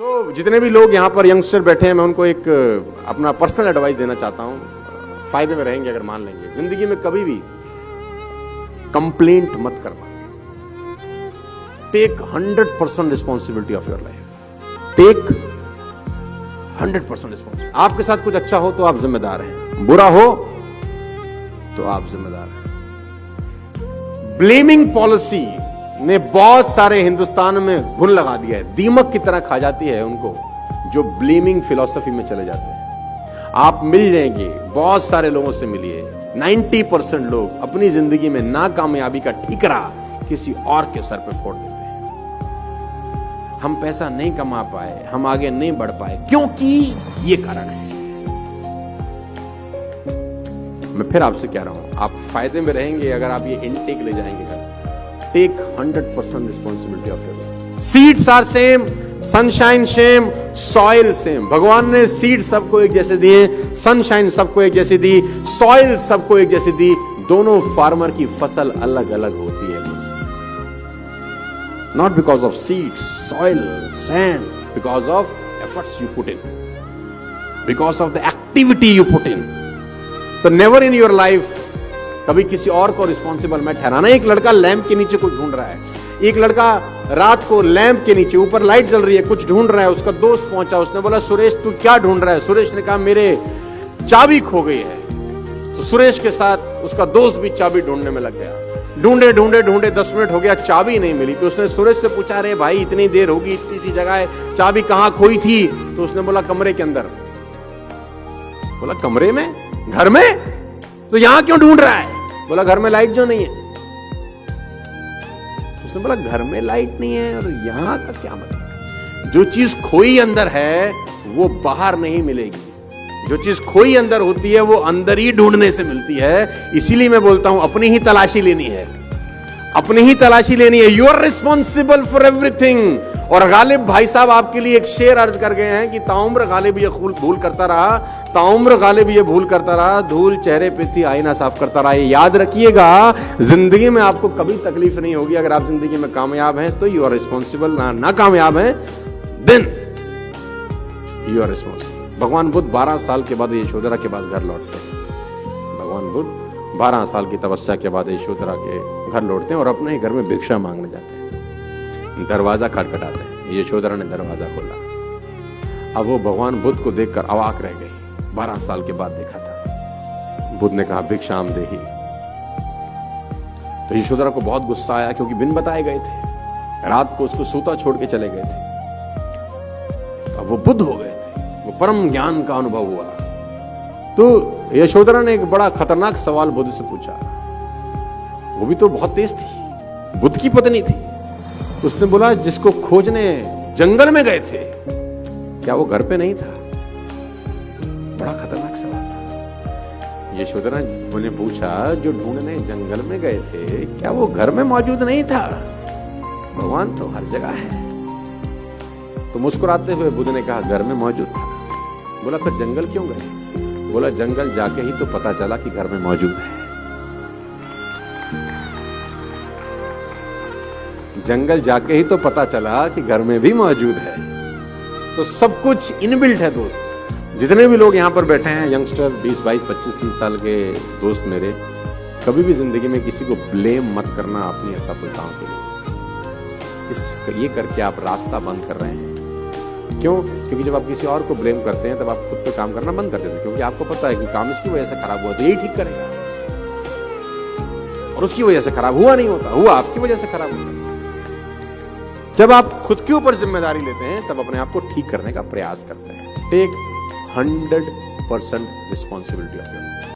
जितने भी लोग यहाँ पर यंगस्टर बैठे हैं, मैं उनको एक अपना पर्सनल एडवाइस देना चाहता हूँ। फायदे में रहेंगे अगर मान लेंगे। जिंदगी में कभी भी कंप्लेंट मत करना। Take 100% responsibility of your life. Take 100% responsibility. आपके साथ कुछ अच्छा हो तो आप जिम्मेदार हैं, बुरा हो तो आप जिम्मेदार हैं। ब्लेमिंग पॉलिसी ने बहुत सारे हिंदुस्तान में घुन लगा दिया है। दीमक की तरह खा जाती है उनको जो ब्लेमिंग फिलॉसफी में चले जाते हैं। आप मिल जाएंगे, बहुत सारे लोगों से मिलिए। 90% लोग अपनी जिंदगी में नाकामयाबी का ठीकरा किसी और के सर पे फोड़ देते हैं। हम पैसा नहीं कमा पाए, हम आगे नहीं बढ़ पाए, क्योंकि ये कारण है। मैं फिर आपसे कह रहा हूं, आप फायदे में रहेंगे अगर आप ये इनटेक ले जाएंगे घर। Take 100% responsibility of your life. Seeds are same, sunshine same, soil same. भगवान ने सीड सबको एक जैसे दिए, सनशाइन सबको एक जैसी दी, सॉइल सबको एक जैसी दी। दोनों फार्मर की फसल अलग अलग होती है। Not because of seeds, soil, sand, because of efforts you put in, because of the activity you put in. तो नेवर इन योर लाइफ कभी किसी और को रिस्पॉन्सिबल मैं ठहराना। एक लड़का लैंप के नीचे कुछ ढूंढ रहा है, एक लड़का रात को लैंप के नीचे, ऊपर लाइट जल रही है, कुछ ढूंढ रहा है। उसका दोस्त पहुंचा, उसने बोला सुरेश तू क्या ढूंढ रहा है? सुरेश ने कहा मेरे चाबी खो गई है। तो सुरेश के साथ उसका दोस्त भी चाबी ढूंढने में लग गया। ढूंढे ढूंढे ढूंढे 10 मिनट हो गया, चाबी नहीं मिली। तो उसने सुरेश से पूछा, अरे भाई इतनी देर होगी, इतनी सी जगह है, चाबी कहां खोई थी? तो उसने बोला कमरे के अंदर। बोला कमरे में? घर में? तो यहां क्यों ढूंढ रहा है? बोला घर में लाइट जो नहीं है। उसने बोला घर में लाइट नहीं है और यहां का क्या मतलब? जो चीज खोई अंदर है वो बाहर नहीं मिलेगी। जो चीज खोई अंदर होती है वो अंदर ही ढूंढने से मिलती है। इसीलिए मैं बोलता हूं अपनी ही तलाशी लेनी है, अपनी ही तलाशी लेनी है। You are responsible for everything. और गालिब भाई साहब आपके लिए एक शेर अर्ज कर गए हैं कि ताउम्र गालिब ये भूल करता रहा, ताउम्र गालिब ये भूल करता रहा, धूल चेहरे पे थी आईना साफ करता रहा। ये याद रखिएगा, जिंदगी में आपको कभी तकलीफ नहीं होगी अगर आप जिंदगी में कामयाब हैं तो यू आर रिस्पॉन्सिबल। ना कामयाब हैं देन यू आर रिस्पॉन्सिबल। भगवान बुद्ध 12 साल के बाद यशोधरा के पास घर लौटते हैं। भगवान बुद्ध 12 साल की तपस्या के बाद यशोधरा के घर लौटते हैं और अपने ही घर में भिक्षा मांगने जाते हैं। दरवाजा खटखटाते हैं, यशोधरा ने दरवाजा खोला। अब वो भगवान बुद्ध को देखकर अवाक रह गई। 12 साल के बाद देखा था। बुद्ध ने कहा भिक्षाम देहि। तो यशोधरा को बहुत गुस्सा आया, क्योंकि बिन बताए गए थे, रात को उसको सूता छोड़ के चले गए थे। अब वो बुद्ध हो गए थे, वो परम ज्ञान का अनुभव हुआ। तो यशोधरा ने एक बड़ा खतरनाक सवाल बुद्ध से पूछा। वो भी तो बहुत तेज थी, बुद्ध की पत्नी थी। उसने बोला जिसको खोजने जंगल में गए थे, क्या वो घर पे नहीं था? बड़ा खतरनाक सवाल था। यशोधरा ने पूछा जो ढूंढने जंगल में गए थे, क्या वो घर में मौजूद नहीं था? भगवान तो हर जगह है। तो मुस्कुराते हुए बुद्ध ने कहा घर में मौजूद था। बोला फिर जंगल क्यों गए? बोला जंगल जाके ही तो पता चला कि घर में मौजूद है। जंगल जाके ही तो पता चला कि घर में भी मौजूद है। तो सब कुछ इनबिल्ट है दोस्त। जितने भी लोग यहां पर बैठे हैं, यंगस्टर 20, 22, 25, 30 साल के दोस्त मेरे, कभी भी जिंदगी में किसी को ब्लेम मत करना अपनी असफलताओं के लिए। ये करके आप रास्ता बंद कर रहे हैं। क्यों? क्योंकि जब आप किसी और को ब्लेम करते हैं तब आप खुद पे काम करना बंद कर देते हैं, क्योंकि आपको पता है कि काम इसकी वजह से खराब हुआ तो यही ठीक करेगा, और उसकी वजह से खराब हुआ नहीं होता, हुआ आपकी वजह से खराब होता। जब आप खुद के ऊपर जिम्मेदारी लेते हैं तब अपने आप को ठीक करने का प्रयास करते हैं। Take 100% responsibility of your